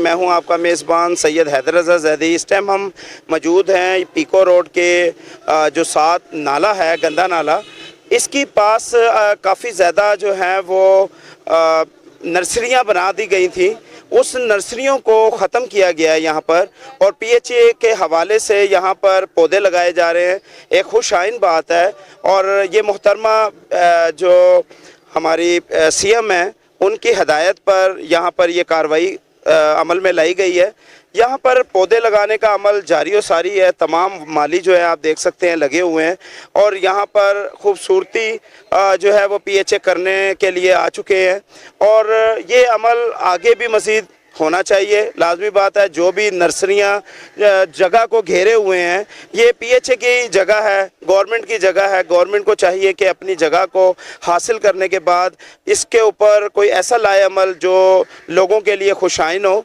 میں ہوں آپ کا میزبان سید حیدر رضا زیدی۔ اس ٹائم ہم موجود ہیں پیکو روڈ کے جو ساتھ نالا ہے، گندا نالا، اس کی پاس کافی زیادہ جو ہیں وہ نرسریاں بنا دی گئی تھیں۔ اس نرسریوں کو ختم کیا گیا ہے یہاں پر، اور پی ایچ اے کے حوالے سے یہاں پر پودے لگائے جا رہے ہیں۔ ایک خوش آئند بات ہے، اور یہ محترمہ جو ہماری سی ایم ہیں، ان کی ہدایت پر یہاں پر یہ کارروائی عمل میں لائی گئی ہے۔ یہاں پر پودے لگانے کا عمل جاری و ساری ہے، تمام مالی جو ہے آپ دیکھ سکتے ہیں لگے ہوئے ہیں، اور یہاں پر خوبصورتی جو ہے وہ پی ایچ اے کرنے کے لیے آ چکے ہیں، اور یہ عمل آگے بھی مزید ہونا چاہیے۔ لازمی بات ہے، جو بھی نرسریاں جگہ کو گھیرے ہوئے ہیں، یہ پی ایچ اے کی جگہ ہے، گورنمنٹ کی جگہ ہے۔ گورنمنٹ کو چاہیے کہ اپنی جگہ کو حاصل کرنے کے بعد اس کے اوپر کوئی ایسا لائے عمل جو لوگوں کے لیے خوش آئند ہو۔